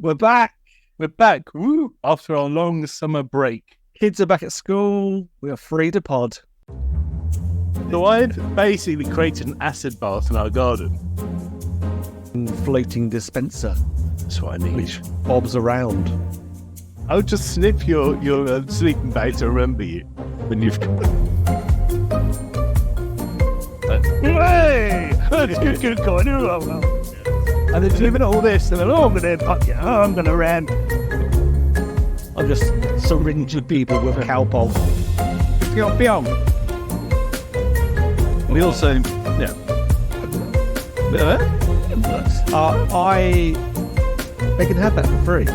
We're back. We're back. Woo! After our long summer break. Kids are back at school. We are free to pod. So I've basically created an acid bath in our garden. Floating dispenser. That's what I need. Which bobs around. I'll just sniff your sleeping bag to remember you when you've Hey! Good going. And they're doing all this, and they're all going to I'm going to ram. I'm just syringing people with a cowpole. Beyond. We also, They can have that for free.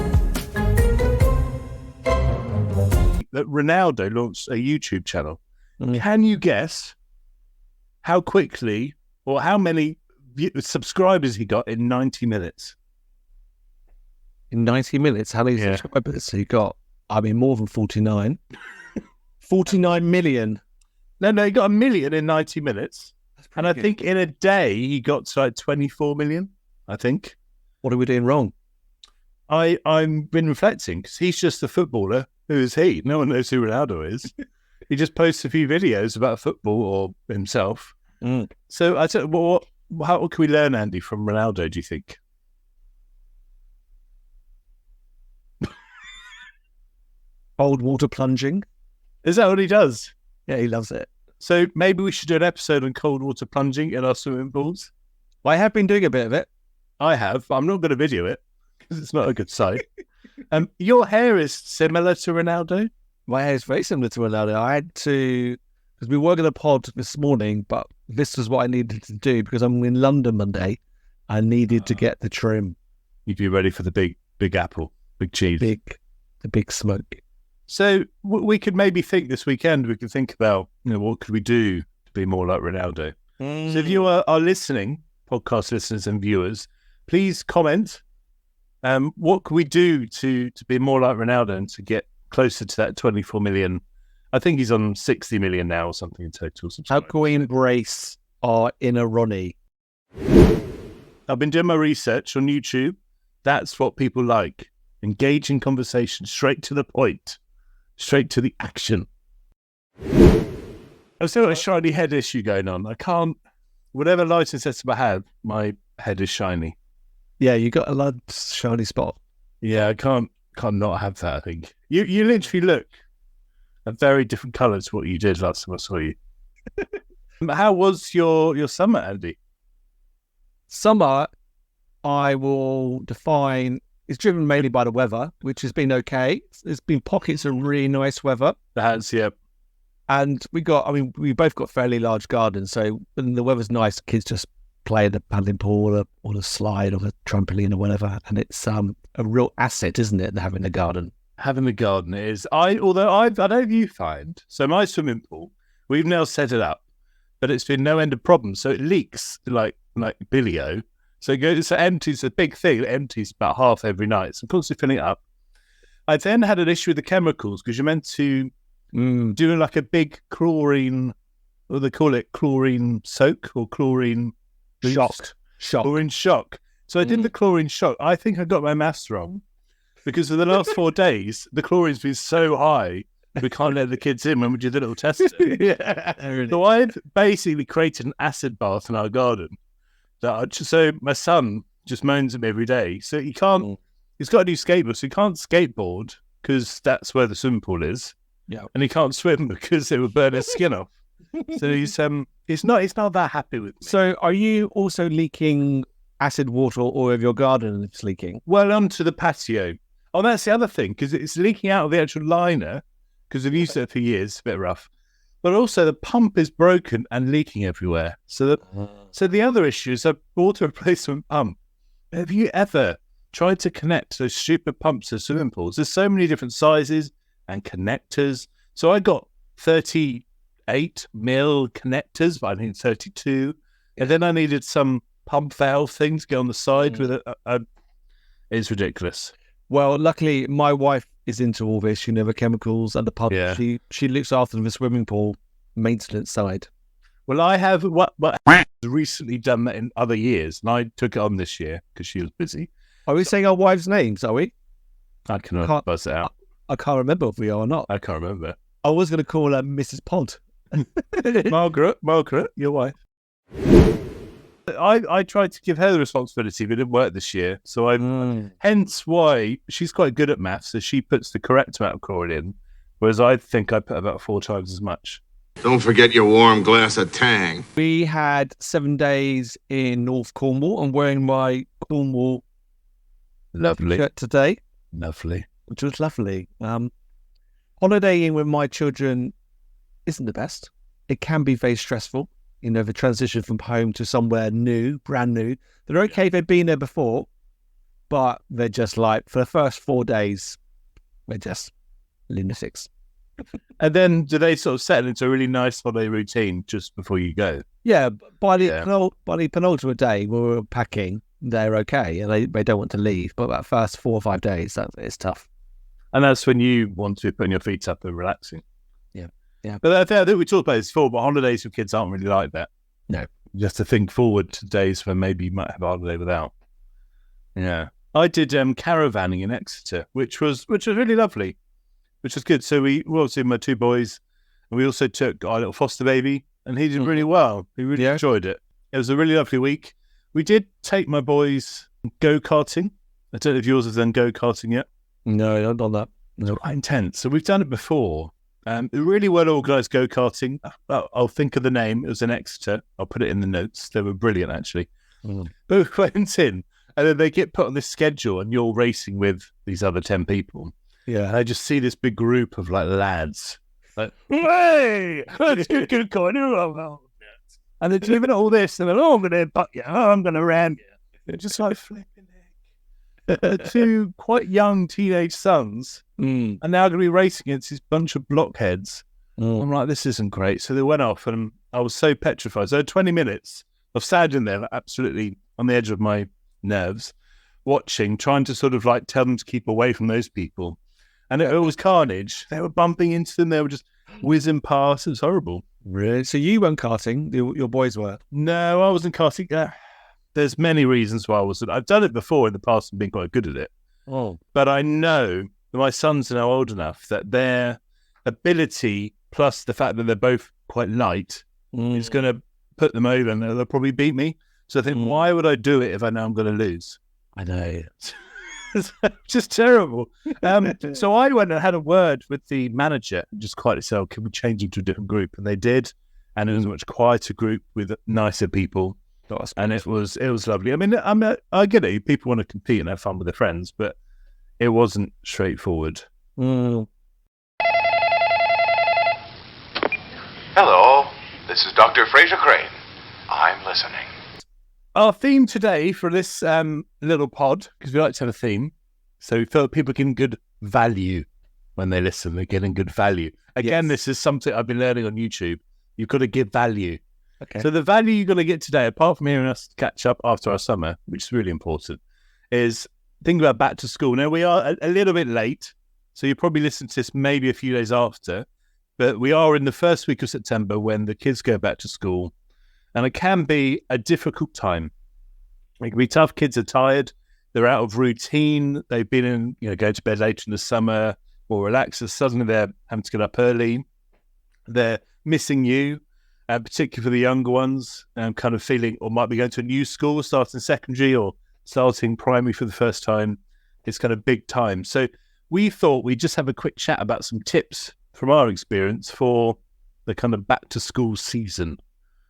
that Ronaldo launched a YouTube channel. Mm. Can you guess how quickly or how many subscribers he got in 90 minutes? In 90 minutes, how many subscribers he got? I mean, more than 49. 49 million. No, he got 1 million in 90 minutes. And I good. think in a day, he got to like 24 million, I think. What are we doing wrong? I've been reflecting because he's just a footballer. Who is he? No one knows who Ronaldo is. He just posts a few videos about football or himself. Mm. So I said, how can we learn, Andy, from Ronaldo, do you think? Cold water plunging. Is that what he does? Yeah, he loves it. So maybe we should do an episode on cold water plunging in our swimming pools. Well, I have been doing a bit of it. I have. I'm not going to video it because it's not a good sight. Your hair is similar to Ronaldo. My hair is very similar to Ronaldo. I had to, because we were going to pod this morning, but this was what I needed to do because I'm in London Monday. I needed to get the trim. You'd be ready for the big apple, big cheese. The big smoke. So we could maybe think this weekend, we could think about, what could we do to be more like Ronaldo? Mm. So if you are listening, podcast listeners and viewers, please comment. What can we do to be more like Ronaldo and to get closer to that 24 million? I think he's on 60 million now or something in total. How can we embrace our inner Ronnie? I've been doing my research on YouTube. That's what people like. Engaging conversation, straight to the point, straight to the action. I've still got a shiny head issue going on. I can't, whatever lighting setup I have, my head is shiny. Yeah, you got a large shiny spot. Yeah, I can't not have that, I think. You literally look a very different colour to what you did last time I saw you. How was your summer, Andy? Summer, I will define, is driven mainly by the weather, which has been okay. There's been pockets of really nice weather. That's, yeah. And we both got fairly large gardens. So when the weather's nice, kids just play in the paddling pool or the slide or the trampoline or whatever. And it's a real asset, isn't it, having a garden? Having the garden is. I don't know if you find. So my swimming pool, we've now set it up, but it's been no end of problems. So it leaks like billy-o. So it empties, a big thing. It empties about half every night. So I'm constantly filling it up. I then had an issue with the chemicals because you're meant to do like a big chlorine, what do they call it? Chlorine soak or chlorine Shock. Chlorine shock. So I did the chlorine shock. I think I got my maths wrong because for the last 4 days, the chlorine's been so high, we can't let the kids in when we do the little test. Yeah. So I've basically created an acid bath in our garden. So my son just moans at me every day. So he can't, he's got a new skateboard, so he can't skateboard because that's where the swimming pool is. Yeah. And he can't swim because it would burn his skin off. So he's not that happy with me. So are you also leaking acid water or of your garden it's leaking? Well, onto the patio. Oh, that's the other thing, because it's leaking out of the actual liner, because we've used it for years, a bit rough. But also the pump is broken and leaking everywhere. So the other issue is a water replacement pump. Have you ever tried to connect those stupid pumps to swimming pools? There's so many different sizes and connectors. So I got 38 mil connectors, but I think 32. And then I needed some pump valve thing to go on the side with it's ridiculous. Well, luckily my wife is into all this. You know, the chemicals and the pump. Yeah. She looks after the swimming pool maintenance side. Well, I have recently done that in other years, and I took it on this year because she was busy. Are we saying our wives' names, are we? I cannot buzz it out. I can't remember if we are or not. I can't remember. I was going to call her Mrs. Pod. Margaret, your wife. I tried to give her the responsibility, but it didn't work this year. So hence why she's quite good at maths, so she puts the correct amount of chlorine in, whereas I think I put about 4 times as much. Don't forget your warm glass of Tang. We had 7 days in North Cornwall. I'm wearing my Cornwall shirt today. Lovely. Which was lovely. Holidaying with my children isn't the best. It can be very stressful. You know, the transition from home to somewhere new, brand new. They're okay, they've been there before, but they're just like, for the first 4 days, they're just lunatics. And then do they sort of settle into a really nice holiday routine just before you go? Yeah, by the penultimate day when we were packing, they're okay and they don't want to leave. But that first 4 or 5 days, it's tough. And that's when you want to be putting your feet up and relaxing. Yeah. But I think we talked about this before, but holidays with kids aren't really like that. No. You have to think forward to days when maybe you might have a holiday without. Yeah. I did caravanning in Exeter, which was really lovely, which was good. So we were obviously my 2 boys, and we also took our little foster baby, and he did really well. He really enjoyed it. It was a really lovely week. We did take my boys go-karting. I don't know if yours have done go-karting yet. No, I haven't done that. No. It's quite intense. So we've done it before. Really well organised go-karting. I'll think of the name. It was in Exeter. I'll put it in the notes. They were brilliant, actually. But we went in, and then they get put on this schedule, and you're racing with these other 10 people. Yeah. And I just see this big group of like lads. Like, hey, let's get good going. And they're doing all this. And they're I'm going to butt you. I'm going to ram you. They're just like flipping the 2 quite young teenage sons are now going to be racing against this bunch of blockheads. I'm like, this isn't great. So they went off, and I was so petrified. So 20 minutes of standing there, like, absolutely on the edge of my nerves, watching, trying to sort of like tell them to keep away from those people. And it was carnage. They were bumping into them. They were just whizzing past. It was horrible. Really? So you weren't karting? Your boys were? No, I wasn't karting. There's many reasons why I wasn't. I've done it before in the past and been quite good at it. But I know that my sons are now old enough that their ability, plus the fact that they're both quite light, is going to put them over, and they'll probably beat me. So I think, why would I do it if I know I'm going to lose? I know. It's just terrible. So I went and had a word with the manager, just quietly said, can we change them to a different group? And they did. And it was a much quieter group with nicer people. And it was lovely. I mean, I get it. People want to compete and have fun with their friends, but it wasn't straightforward. Hello, this is Dr. Fraser Crane. I'm listening. Our theme today for this little pod, because we like to have a theme, so we feel that people are getting good value when they listen. They're getting good value. Again, This is something I've been learning on YouTube. You've got to give value. Okay. So the value you're going to get today, apart from hearing us catch up after our summer, which is really important, is think about back to school. Now, we are a little bit late, so you probably listen to this maybe a few days after, but we are in the first week of September when the kids go back to school. And it can be a difficult time. It can be tough. Kids are tired. They're out of routine. They've been going to bed later in the summer, more relaxed. So suddenly they're having to get up early. They're missing you, particularly for the younger ones, kind of feeling, or might be going to a new school, starting secondary or starting primary for the first time. It's kind of big time. So we thought we'd just have a quick chat about some tips from our experience for the kind of back to school season.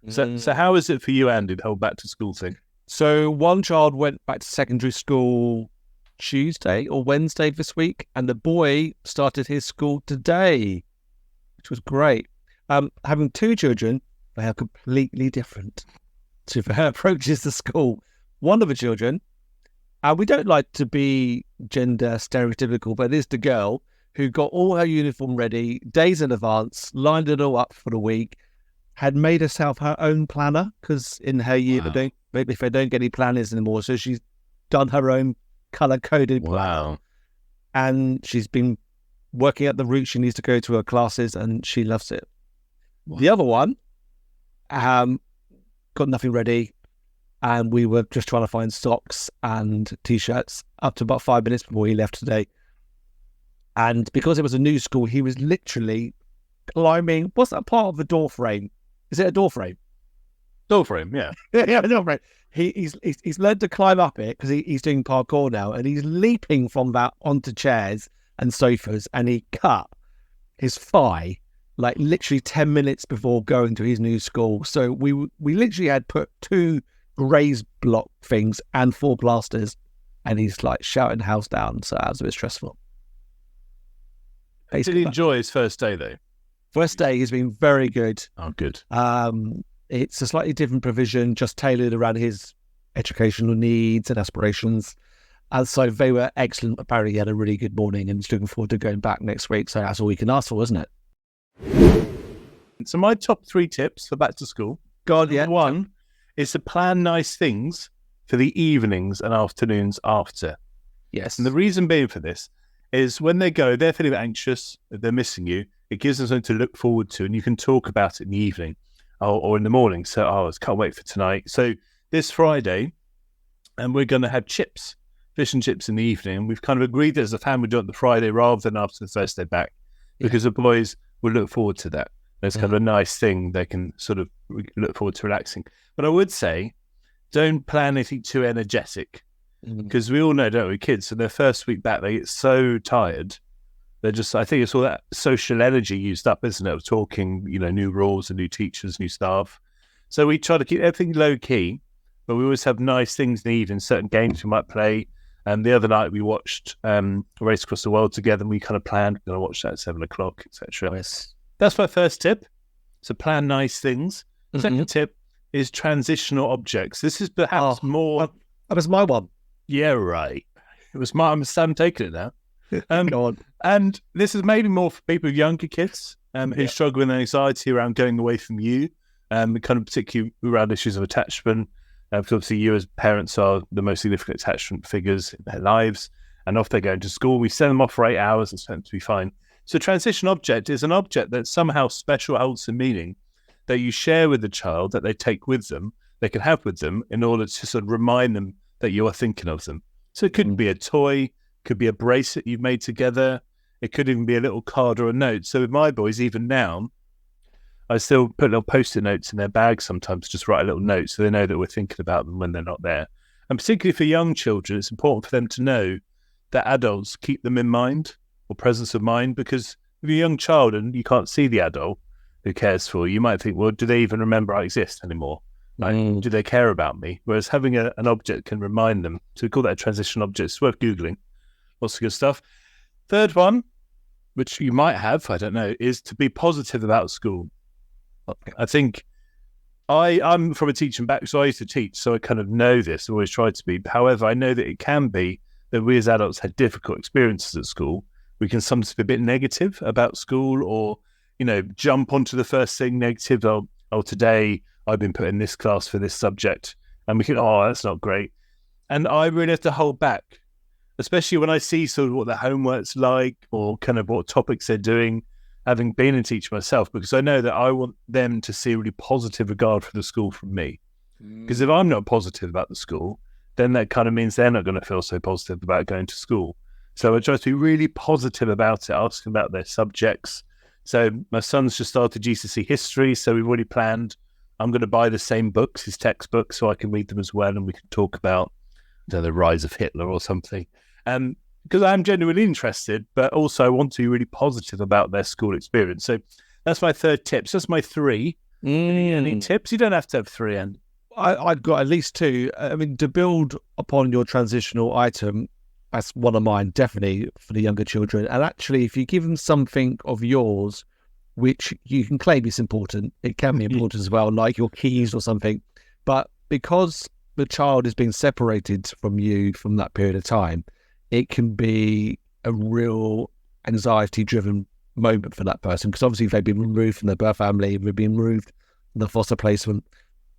So how is it for you, Andy, the whole back to school thing? So one child went back to secondary school Tuesday or Wednesday this week, and the boy started his school today, which was great. Having 2 children, they are completely different to their approaches to school. One of the children, we don't like to be gender stereotypical, but it is the girl who got all her uniform ready days in advance, lined it all up for the week, had made herself her own planner, because in her year, if they don't get any planners anymore, so she's done her own colour-coded planner. And she's been working out the route she needs to go to her classes, and she loves it. The other one got nothing ready, and we were just trying to find socks and T-shirts up to about 5 minutes before he left today. And because it was a new school, he was literally climbing. What's that part of the door frame? Is it a door frame? Door frame, yeah. Yeah, door frame. He's learned to climb up it because he's doing parkour now, and he's leaping from that onto chairs and sofas, and he cut his thigh like literally 10 minutes before going to his new school. So we literally had put 2 raised block things and 4 plasters, and he's like shouting the house down. So that was a bit stressful. Did he enjoy his first day though? First day has been very good. Oh, good. It's a slightly different provision, just tailored around his educational needs and aspirations. And so they were excellent. Apparently he had a really good morning and he's looking forward to going back next week. So that's all we can ask for, isn't it? So my top 3 tips for back to school. God, yeah. One is to plan nice things for the evenings and afternoons after. Yes. And the reason being for this is when they go, they're feeling a bit anxious, they're missing you. It gives them something to look forward to, and you can talk about it in the evening or in the morning. So, I can't wait for tonight. So this Friday, and we're going to have chips, fish and chips in the evening. And we've kind of agreed that as a family, we do it on the Friday rather than after the first day back, because the boys will look forward to that. It's kind of a nice thing they can sort of look forward to relaxing. But I would say, don't plan anything too energetic, because we all know, don't we, kids, so their first week back, they get so tired. They're just, I think it's all that social energy used up, isn't it? Of talking, new rules and new teachers, new staff. So we try to keep everything low key, but we always have nice things in the evening, certain games we might play. And the other night we watched Race Across the World together, and we kind of planned, we're going to watch that at 7 o'clock, etc. Yes. That's my first tip. So plan nice things. Second tip is transitional objects. This is perhaps more... That was my one. Yeah, right. It was my... I'm taking it now. Go on. And this is maybe more for people with younger kids who struggle with anxiety around going away from you, kind of particularly around issues of attachment. Because obviously you as parents are the most significant attachment figures in their lives, and off they go into school. We send them off for 8 hours and expect them to be fine. So transition object is an object that's somehow special, holds some meaning, that you share with the child, that they take with them, they can have with them in order to sort of remind them that you are thinking of them. So it could be a toy, could be a bracelet you've made together. It could even be a little card or a note. So with my boys, even now, I still put little post-it notes in their bag sometimes, just write a little note so they know that we're thinking about them when they're not there. And particularly for young children, it's important for them to know that adults keep them in mind or presence of mind, because if you're a young child and you can't see the adult who cares for you, you might think, well, do they even remember I exist anymore? Like, do they care about me? Whereas having an object can remind them. So we call that a transition object. It's worth Googling. Lots of good stuff. Third one, which you might have, I don't know, is to be positive about school. I think I'm from a teaching background, so I used to teach, so I kind of know this, always tried to be. However, I know that it can be that we as adults had difficult experiences at school. We can sometimes be a bit negative about school, or, jump onto the first thing negative. Oh, today I've been put in this class for this subject. And we can, that's not great. And I really have to hold back, especially when I see sort of what their homework's like or kind of what topics they're doing, having been a teacher myself, because I know that I want them to see a really positive regard for the school from me. Because if I'm not positive about the school, then that kind of means they're not going to feel so positive about going to school. So I try to be really positive about it, asking about their subjects. So my son's just started GCSE history, so we've already planned I'm going to buy the same books, his textbooks, so I can read them as well, and we can talk about the rise of Hitler or something. Because I'm genuinely interested, but also I want to be really positive about their school experience. So that's my third tip. So that's my 3. Any tips? You don't have to have 3, Andy. I've got at least 2. I mean, to build upon your transitional item, that's one of mine, definitely for the younger children. And actually, if you give them something of yours, which you can claim is important, it can be important as well, like your keys or something. But because the child is being separated from you from that period of time, it can be a real anxiety-driven moment for that person, because obviously if they've been removed from their birth family, they've been removed from the foster placement,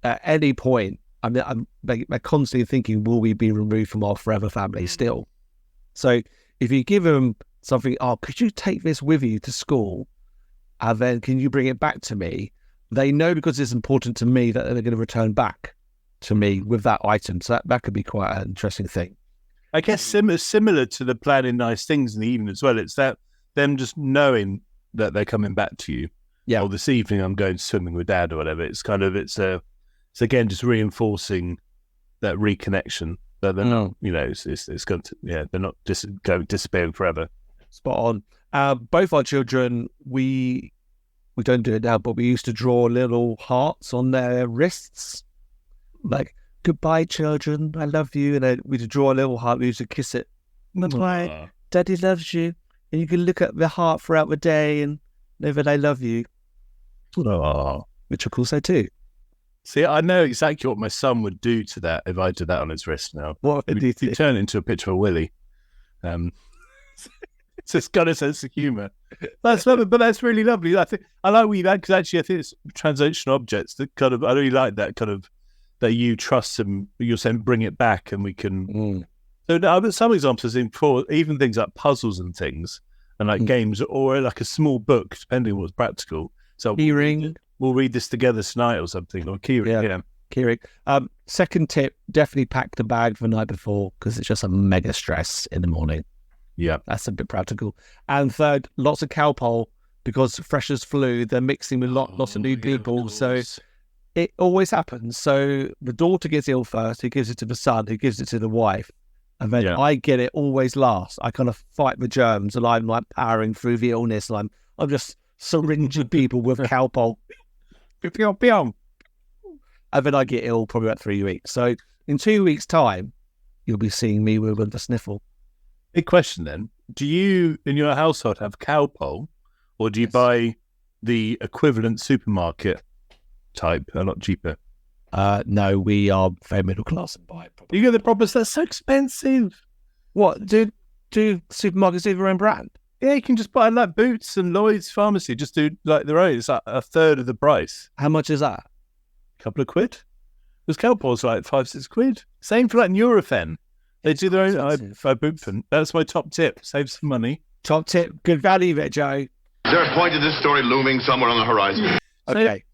at any point, they're constantly thinking, will we be removed from our forever family still? So if you give them something, could you take this with you to school? And then can you bring it back to me? They know, because it's important to me, that they're going to return back. to me with that item. So that could be quite an interesting thing. I guess similar to the planning nice things in the evening as well. It's that them just knowing that they're coming back to you. Yeah. Or this evening I'm going swimming with Dad or whatever. It's again just reinforcing that reconnection. That they're not, it's going to, they're not disappearing forever. Spot on. Both our children, we don't do it now, but we used to draw little hearts on their wrists, like "Goodbye, children, I love you," and then we'd draw a little heart. We used to kiss it. Bye, Daddy loves you, and you can look at the heart throughout the day and know that I love you. Which of course I do. See, I know exactly what my son would do to that if I did that on his wrist now. What would he do? He'd turn it into a picture of Willie. It's just got a sense of humour. That's lovely, but that's really lovely. I like what you've had, because actually I think it's translational objects that kind of, I really like that kind of, that you trust them, you're saying bring it back and we can. So now, some examples even things like puzzles and things, and like games, or like a small book, depending on what's practical. So Keyring. We'll read this together tonight or something, or keyring. Yeah. Keyring. Second tip, definitely pack the bag the night before, because it's just a mega stress in the morning. Yeah. That's a bit practical. And third, lots of cowpole, because fresh as flu, they're mixing with lots of new people. So it always happens. So the daughter gets ill first, who gives it to the son, who gives it to the wife. And then I get it always last. I kind of fight the germs, and I'm like powering through the illness, and I'm just syringing people with cowpole. And then I get ill probably about 3 weeks. So in 2 weeks' time, you'll be seeing me with the sniffle. Big question then. Do you, in your household, have cowpole, or do you buy the equivalent supermarket type, a lot cheaper? No, we are very middle class and buy it properly. You get the proper, that's so expensive. What? Do supermarkets do their own brand? Yeah, you can just buy like Boots and Lloyd's Pharmacy, just do like their own. It's like a third of the price. How much is that? A couple of quid. Because cowpole's like 5-6 quid. Same for like Nurofen. They do their own ibuprofen. That's my top tip. Save some money. Top tip. Good value there, Joe. Is there a point of this story looming somewhere on the horizon? Okay.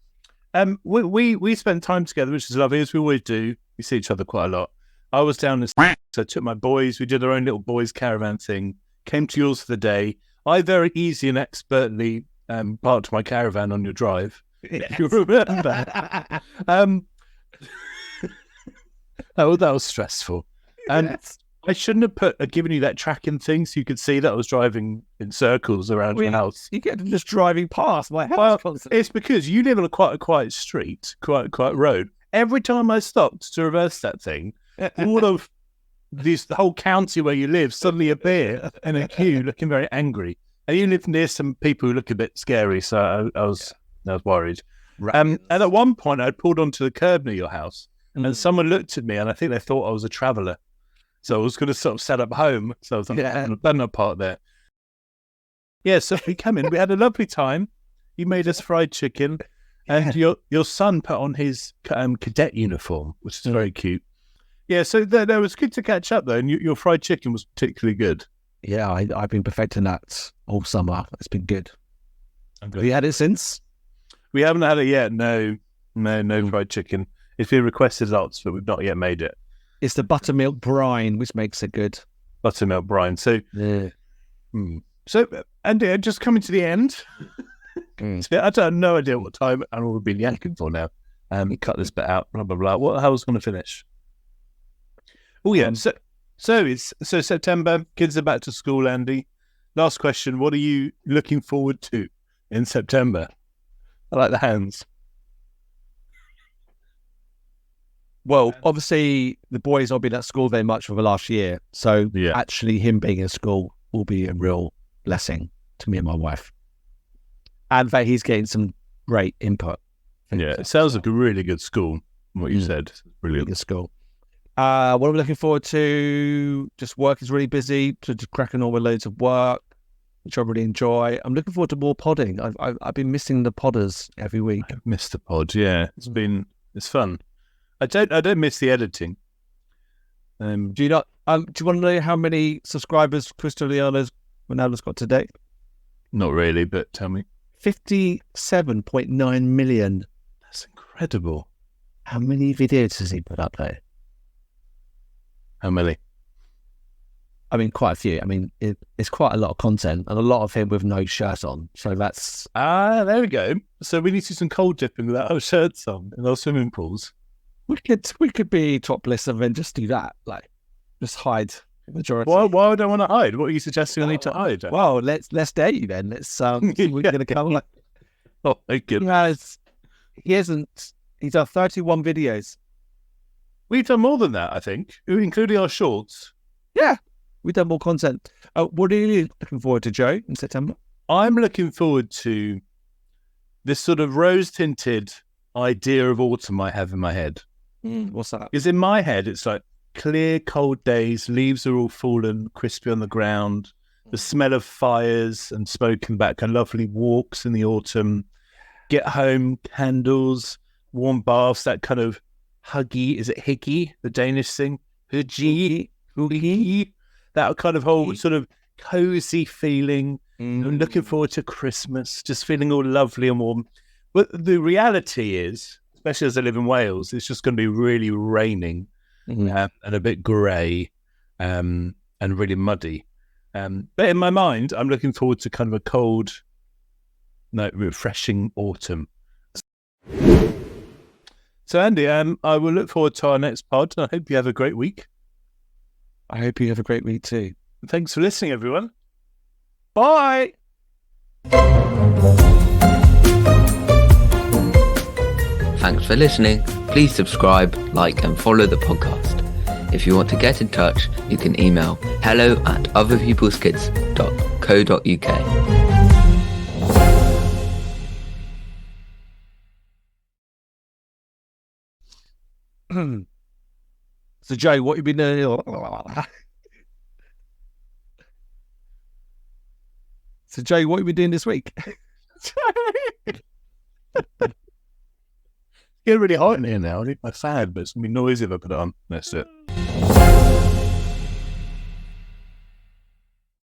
We spent time together, which is lovely, as we always do. We see each other quite a lot. I was down in, so I took my boys. We did our own little boys caravan thing. Came to yours for the day. I very easy and expertly parked my caravan on your drive. If you remember. That was stressful. And I shouldn't have given you that tracking thing so you could see that I was driving in circles around your house. You get just driving past my house constantly. It's because you live on quite a quiet street, quiet road. Every time I stopped to reverse that thing, all of the whole county where you live suddenly appear in a queue looking very angry. And you live near some people who look a bit scary, so I was worried. Right. And at one point, I pulled onto the curb near your house, and someone looked at me, and I think they thought I was a traveller. So I was going to sort of set up home. So I was done that part there. Yeah, so we come in. We had a lovely time. You made us fried chicken, and your son put on his cadet uniform, which is very cute. Yeah, so that was good to catch up though, and your fried chicken was particularly good. Yeah, I've been perfecting that all summer. It's been good. Have you had it since? We haven't had it yet. No fried chicken. It's been requested lots, but we've not yet made it. It's the buttermilk brine, which makes it good. Buttermilk brine. So, so and just coming to the end. So I don't have no idea what time and we'll be yanking for now. Cut this bit out. Blah blah blah. How was going to finish? Oh yeah. So September. Kids are back to school. Andy. Last question. What are you looking forward to in September? I like the hands. Well, obviously, the boy's not been at school very much for the last year. So actually him being in school will be a real blessing to me and my wife. And that he's getting some great input. Yeah, it sounds like a really good school, what you said. Brilliant. Good school. What am I looking forward to? Just work is really busy. So just cracking on with loads of work, which I really enjoy. I'm looking forward to more podding. I've been missing the podders every week. I've missed the pod, yeah. It's fun. I don't miss the editing. Do you not? Do you want to know how many subscribers Cristiano Ronaldo's got today? Not really, but tell me. 57.9 million. That's incredible. How many videos has he put up though? How many? I mean, quite a few. I mean, it's quite a lot of content and a lot of him with no shirt on. So that's There we go. So we need to do some cold dipping without our shirts on in our swimming pools. we could be topless and then just do that, like just hide the majority. Why would I want to hide? What are you suggesting I need to hide? Well, let's dare you then. Let's see we're gonna come like. Oh, my goodness. He's done 31 videos. We've done more than that, I think, including our shorts. Yeah, we've done more content. What are you looking forward to, Joe, in September? I'm looking forward to this sort of rose-tinted idea of autumn I have in my head. What's that? Because in my head, it's like clear, cold days, leaves are all fallen, crispy on the ground, the smell of fires and smoking back, and lovely walks in the autumn, get home, candles, warm baths, that kind of huggy, is it higgy, the Danish thing? Huggy, that kind of whole sort of cozy feeling. I'm looking forward to Christmas, just feeling all lovely and warm. But the reality is, especially as I live in Wales, it's just going to be really raining and a bit grey and really muddy. But in my mind, I'm looking forward to kind of a cold, refreshing autumn. So, Andy, I will look forward to our next pod. I hope you have a great week. I hope you have a great week too. Thanks for listening, everyone. Bye. Thanks for listening. Please subscribe, like, and follow the podcast. If you want to get in touch, you can email hello@otherpeopleskids.co.uk. So, Joe, what have you been doing? So, Joe, what have you been doing this week? It's getting really hot in here now. I need my fan, but it's going to be noisy if I put it on. That's it.